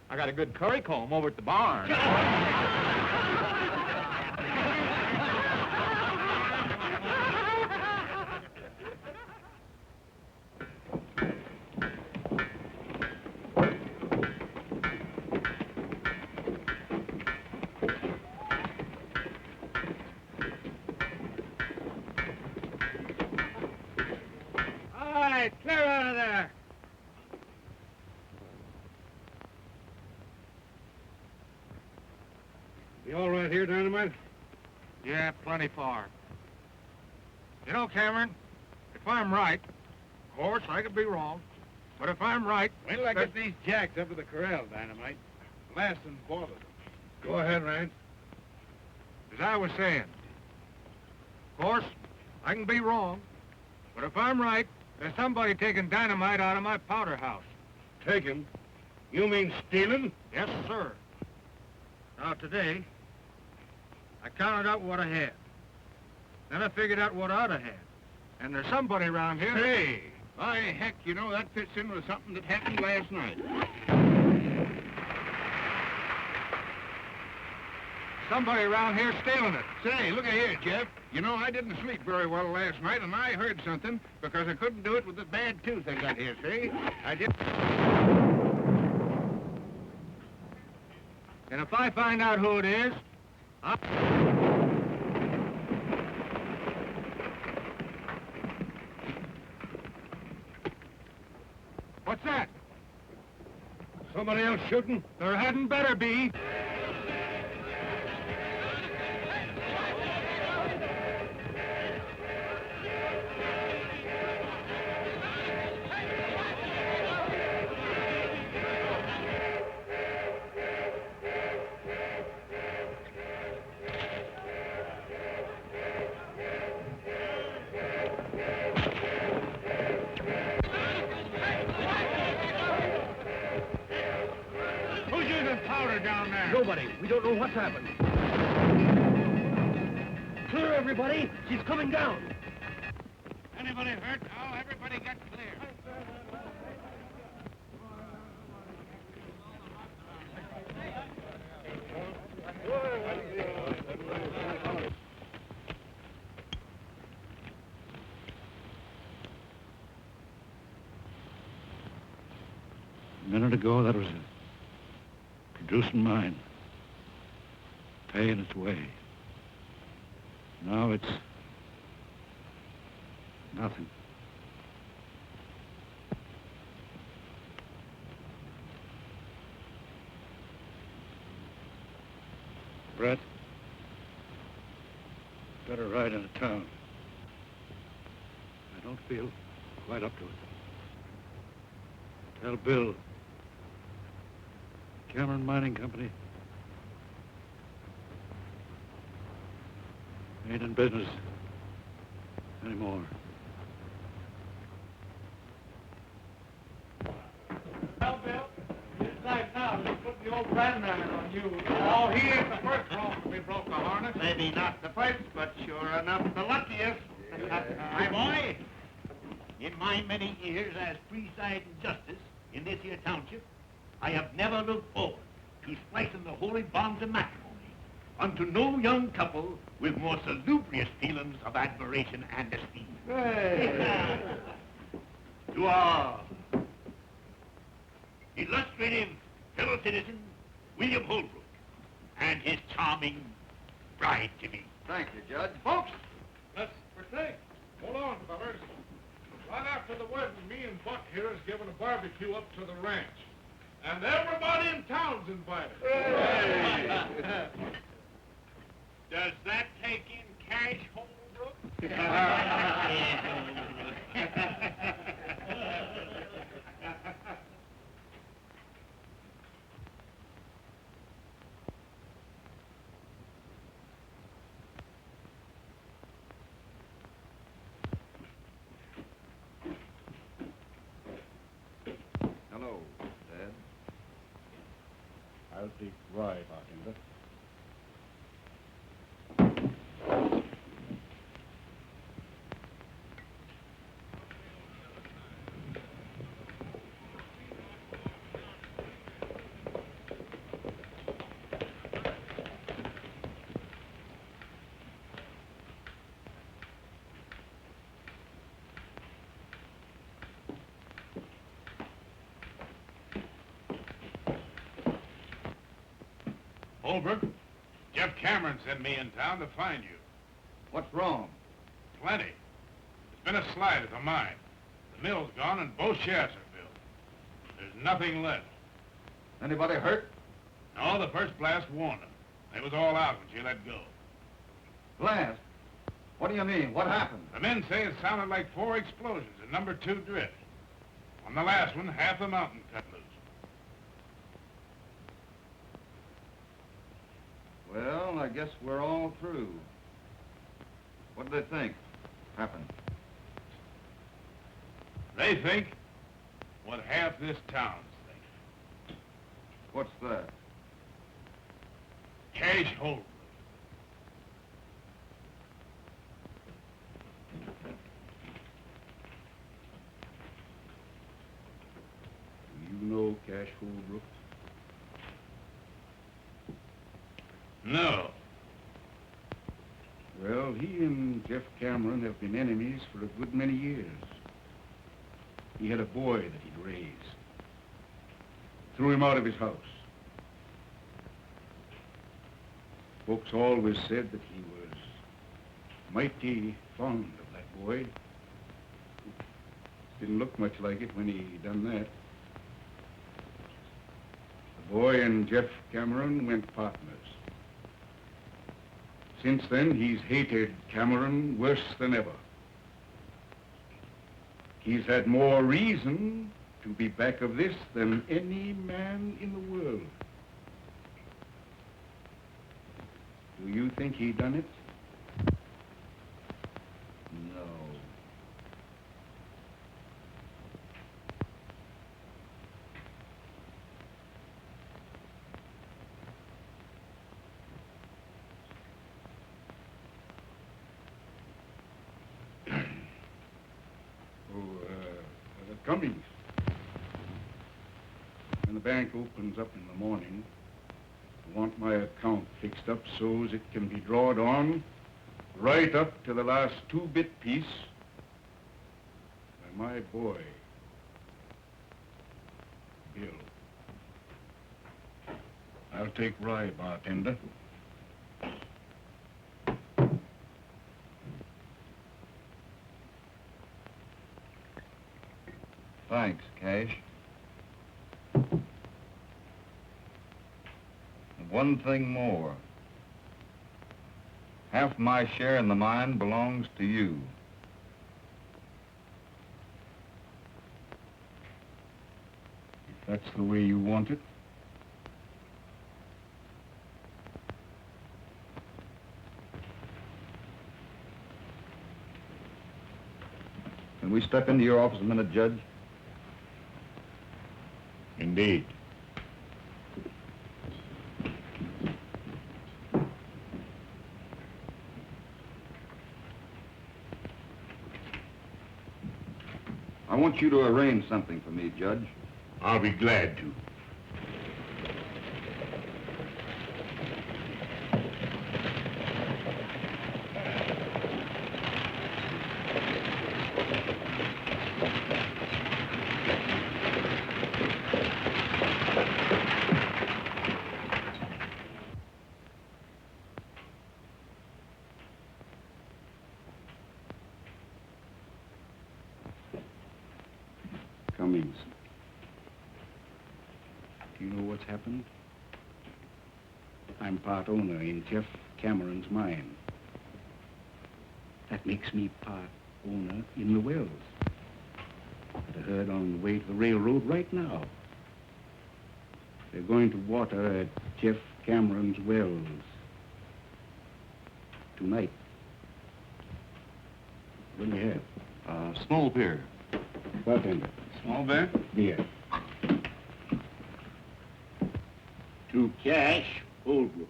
Speaker 13: I got a good curry comb over at the barn.
Speaker 5: You all right here, Dynamite?
Speaker 1: Yeah, plenty far. You know, Cameron, if I'm right, of course, I could be wrong, but if I'm right...
Speaker 5: Wait till I get these jacks up to the corral, Dynamite. Blast and boil them. Go ahead, Rand.
Speaker 1: As I was saying, of course, I can be wrong, but if I'm right, there's somebody taking dynamite out of my powder house.
Speaker 5: Taking? You mean stealing?
Speaker 1: Yes, sir. Now, today, I counted out what I had. Then I figured out what I'd have had. And there's somebody around here...
Speaker 5: Say, by heck, you know, that fits in with something that happened last night.
Speaker 1: Somebody around here stealing it.
Speaker 5: Say, look here, Jeff. You know, I didn't sleep very well last night, and I heard something because I couldn't do it with the bad tooth I got here, see? I did...
Speaker 1: And if I find out who it is, What's that?
Speaker 5: Somebody else shooting?
Speaker 1: There hadn't better be.
Speaker 3: Nobody. We don't know what's happened. Clear, everybody. She's coming down.
Speaker 1: Anybody hurt? No, everybody get clear.
Speaker 6: A minute ago, that was a producing mine, paying its way. Now it's nothing. Brett, better ride into town. I don't feel quite up to it. Tell Bill, Cameron Mining Company ain't in business anymore.
Speaker 1: Well, Bill, it's like now they're putting the old brand iron on you. Oh, he ain't the first bronc we broke a harness.
Speaker 12: Maybe not the first, but sure enough the luckiest. My boy, in my many years as presiding justice in this here township, I have never looked forward to splicing the holy bonds of matrimony unto no young couple with more salubrious feelings of admiration and esteem. Hey. To our illustrative fellow citizen, William Holbrook, and his charming bride-to-be.
Speaker 7: Thank you, Judge.
Speaker 5: Folks, let's partake. Hold on, fellas. Right after the wedding, me and Buck here is giving a barbecue up to the ranch. And everybody in town's invited. Hey.
Speaker 13: Does that take in cash, Holbrook?
Speaker 7: Hello, Dad.
Speaker 5: I'll take rye, bartender.
Speaker 13: Holbrook, Jeff Cameron sent me in town to find you.
Speaker 7: What's wrong?
Speaker 13: Plenty. There's been a slide at the mine. The mill's gone and both shafts are filled. There's nothing left.
Speaker 7: Anybody hurt?
Speaker 13: No, the first blast warned them. They was all out when she let go.
Speaker 7: Blast? What do you mean? What happened?
Speaker 13: The men say it sounded like 4 explosions in number 2 drift. On the last one, half the mountain cut loose.
Speaker 7: Well, I guess we're all through. What do they think happened?
Speaker 13: They think what half this town's think.
Speaker 7: What's that?
Speaker 13: Cash Holbrook.
Speaker 2: You know Cash Holbrook?
Speaker 13: No.
Speaker 2: Well, he and Jeff Cameron have been enemies for a good many years. He had a boy that he'd raised. Threw him out of his house. Folks always said that he was mighty fond of that boy. Didn't look much like it when he done that. The boy and Jeff Cameron went partners. Since then, he's hated Cameron worse than ever. He's had more reason to be back of this than any man in the world. Do you think he done it?
Speaker 7: No.
Speaker 2: Cummings. When the bank opens up in the morning, I want my account fixed up so's it can be drawed on right up to the last 2-bit piece by my boy, Bill. I'll take rye, bartender.
Speaker 7: Thanks, Cash. And one thing more. Half my share in the mine belongs to you.
Speaker 2: If that's the way you want it.
Speaker 7: Can we step into your office a minute, Judge?
Speaker 2: Indeed.
Speaker 7: I want you to arrange something for me, Judge.
Speaker 2: I'll be glad to. Cummings. Do you know what's happened? I'm part owner in Jeff Cameron's mine. That makes me part owner in the wells. I heard on the way to the railroad right now. They're going to water at Jeff Cameron's wells tonight. What do you have?
Speaker 7: Small beer.
Speaker 2: Bartender.
Speaker 7: Small beer?
Speaker 2: Beer.
Speaker 12: To Cash Holbrook.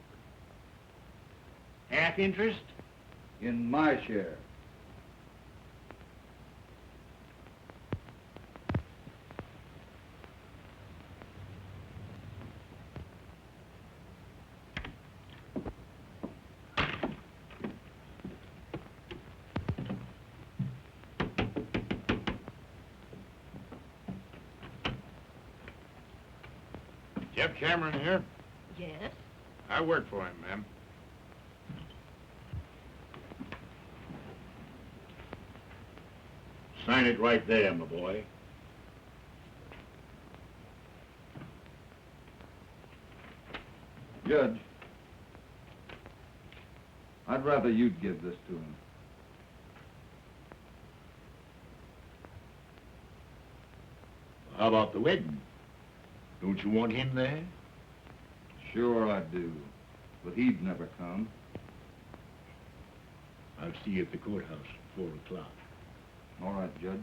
Speaker 12: Half interest?
Speaker 7: In my share.
Speaker 13: Jeff Cameron here?
Speaker 10: Yes?
Speaker 13: I work for him, ma'am.
Speaker 12: Sign it right there, my boy.
Speaker 7: Judge, I'd rather you'd give this to him.
Speaker 12: How about the wedding? Don't you want him there?
Speaker 7: Sure I do, but he'd never come.
Speaker 12: I'll see you at the courthouse at 4 o'clock.
Speaker 7: All right, Judge.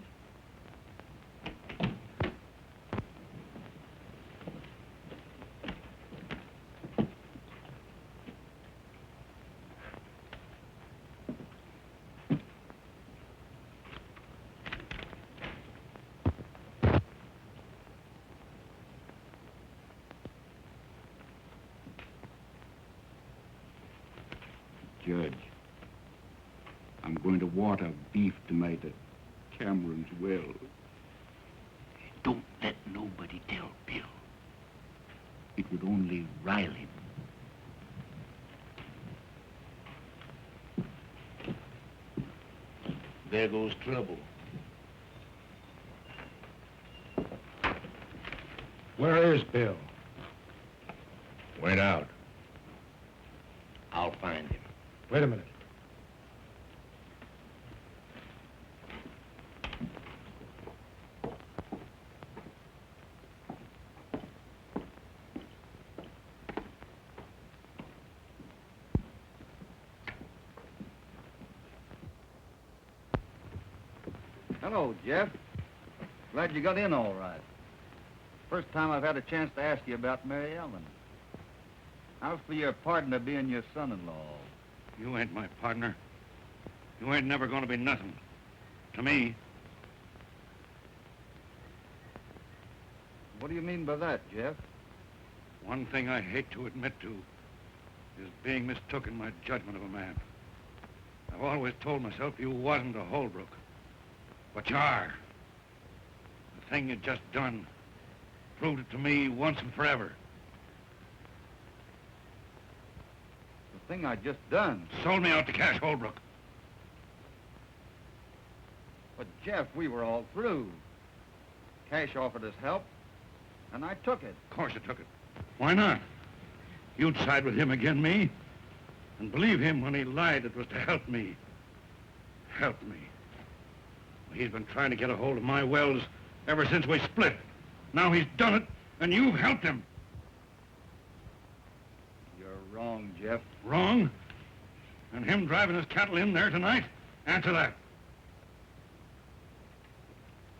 Speaker 2: Judge, I'm going to water beef tonight at Cameron's well.
Speaker 12: Don't let nobody tell Bill.
Speaker 2: It would only rile him.
Speaker 12: There goes trouble.
Speaker 11: Where is Bill?
Speaker 6: Went out.
Speaker 12: I'll find him.
Speaker 11: Wait a minute.
Speaker 8: Hello, Jeff. Glad you got in all right. First time I've had a chance to ask you about Mary Ellen. How's for your partner being your son-in-law?
Speaker 1: You ain't my partner. You ain't never gonna be nothing. To me.
Speaker 8: What do you mean by that, Jeff?
Speaker 1: One thing I hate to admit to is being mistook in my judgment of a man. I've always told myself you wasn't a Holbrook. But you are. The thing you just done proved it to me once and forever.
Speaker 8: The thing I just done?
Speaker 1: Sold me out to Cash Holbrook.
Speaker 8: But, Jeff, we were all through. Cash offered us help, and I took it.
Speaker 1: Of course you took it. Why not? You'd side with him again me. And believe him when he lied it was to help me. Help me. He's been trying to get a hold of my wells ever since we split. Now he's done it, and you've helped him.
Speaker 8: You're wrong, Jeff.
Speaker 1: Wrong? And him driving his cattle in there tonight? Answer that.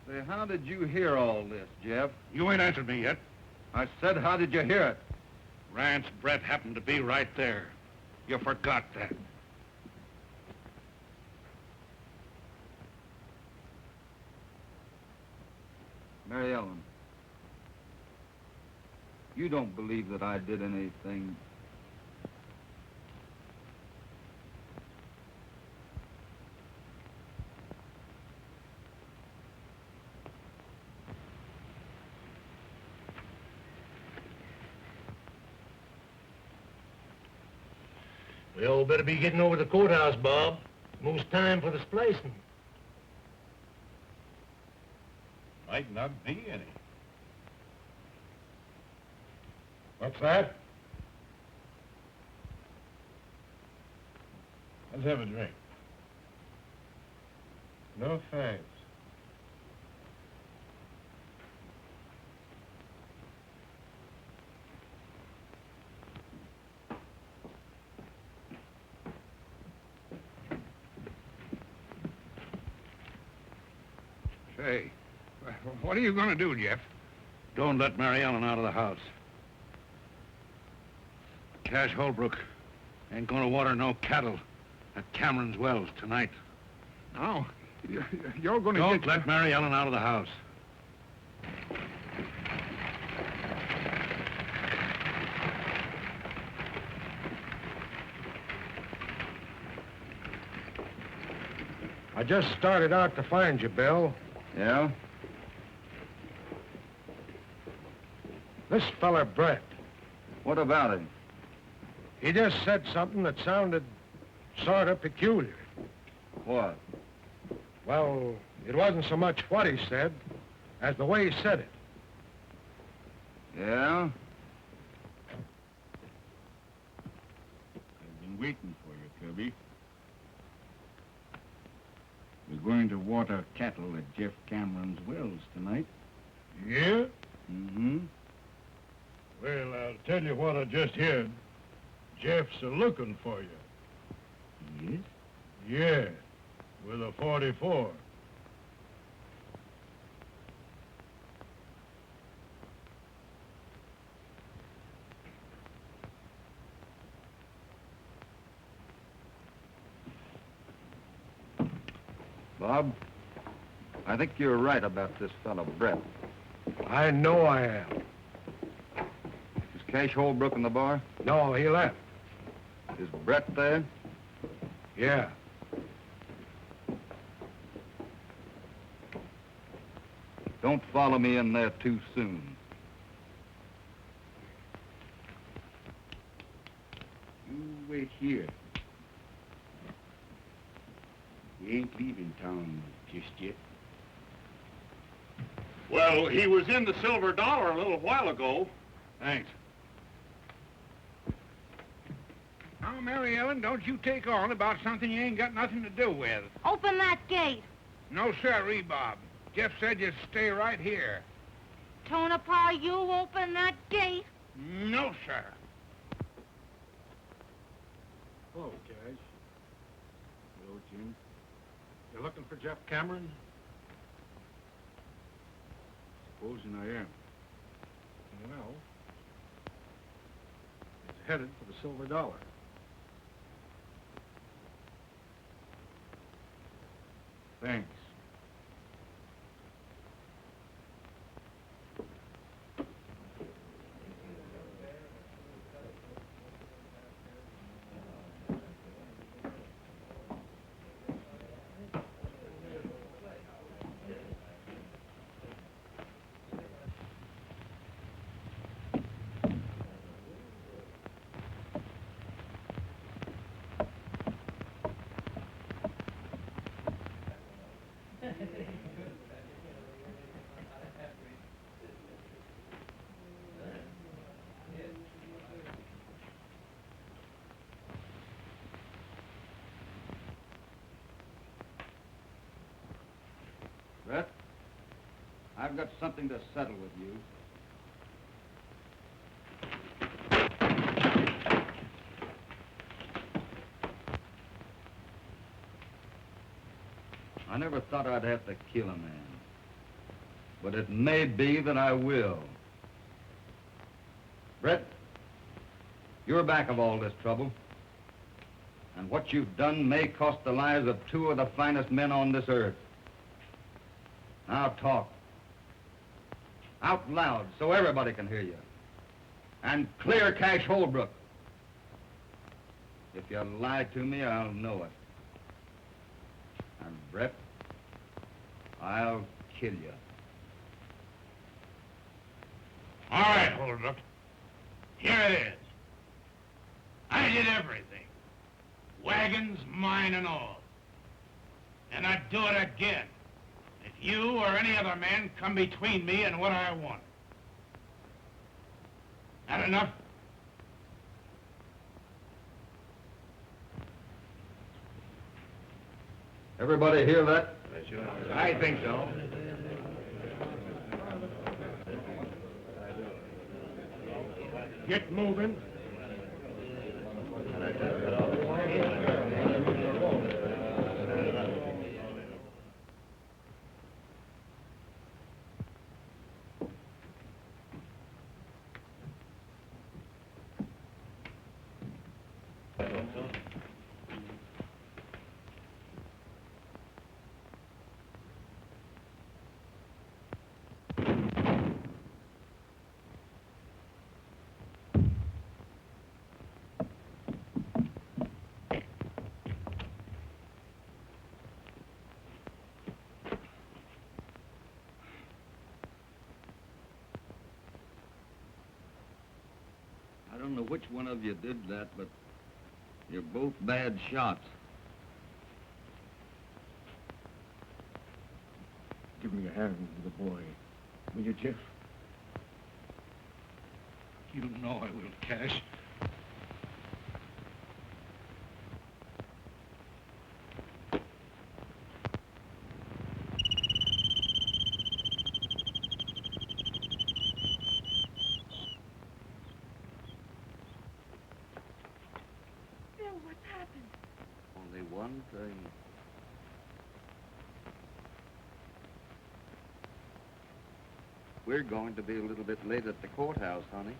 Speaker 8: Say, how did you hear all this, Jeff?
Speaker 1: You ain't answered me yet.
Speaker 8: I said, how did you hear it?
Speaker 1: Rance Brett happened to be right there. You forgot that.
Speaker 8: Mary Ellen, you don't believe that I did anything.
Speaker 3: We all better be getting over to the courthouse, Bob. Most time for the splicing.
Speaker 6: Might not be any.
Speaker 11: What's that?
Speaker 6: Let's have a drink.
Speaker 11: No thanks.
Speaker 9: Say, what are you going to do, Jeff?
Speaker 1: Don't let Mary Ellen out of the house. Cash Holbrook ain't gonna water no cattle at Cameron's wells tonight.
Speaker 9: No, you're going to
Speaker 1: Don't let Mary Ellen out of the house.
Speaker 11: I just started out to find you, Bill.
Speaker 8: Yeah?
Speaker 11: This feller, Brett.
Speaker 8: What about him?
Speaker 11: He just said something that sounded sort of peculiar.
Speaker 8: What?
Speaker 11: Well, it wasn't so much what he said as the way he said it.
Speaker 8: Yeah?
Speaker 2: I've been waiting for you, Cub. Toby. We're going to water cattle at Jeff Cameron's wells tonight.
Speaker 11: Yeah?
Speaker 2: Mm-hmm.
Speaker 11: Well, I'll tell you what I just heard. Jeff's a-looking for you.
Speaker 2: Yes?
Speaker 11: Yeah, with a 44.
Speaker 7: Bob, I think you're right about this fellow, Brett.
Speaker 11: I know I am.
Speaker 7: Is Cash Holbrook in the bar?
Speaker 11: No, he left.
Speaker 7: Is Brett there?
Speaker 11: Yeah.
Speaker 7: Don't follow me in there too soon.
Speaker 2: You wait here. We ain't leaving town just yet.
Speaker 12: Well, he was in the Silver Dollar a little while ago.
Speaker 1: Thanks.
Speaker 9: Now, Mary Ellen, don't you take on about something you ain't got nothing to do with.
Speaker 4: Open that gate.
Speaker 9: No, sirree, Bob. Jeff said you stay right here.
Speaker 4: Tonopah, you open that gate.
Speaker 9: No, sir.
Speaker 11: Hello, Cash. Hello, Jim. You looking for Jeff Cameron?
Speaker 2: Supposing I am.
Speaker 11: Well, he's headed for the Silver Dollar.
Speaker 2: Thanks.
Speaker 7: Brett, I've got something to settle with you. I never thought I'd have to kill a man, but it may be that I will. Brett, you're back of all this trouble, and what you've done may cost the lives of two of the finest men on this earth. Now talk. Out loud so everybody can hear you. And clear Cash Holbrook. If you lie to me, I'll know it. And Brett, I'll kill you.
Speaker 9: All right, Holbrook. Here it is. I did everything. Wagons, mine and all. And I'd do it again. If you or any other man come between me and what I want. That enough?
Speaker 7: Everybody hear that?
Speaker 9: I think so.
Speaker 11: Get moving.
Speaker 7: I don't know which one of you did that, but you're both bad shots.
Speaker 11: Give me a hand with the boy. Will you, Jeff?
Speaker 1: You know I will, Cash.
Speaker 7: Confrontation. We're going to be a little bit late at the courthouse, honey.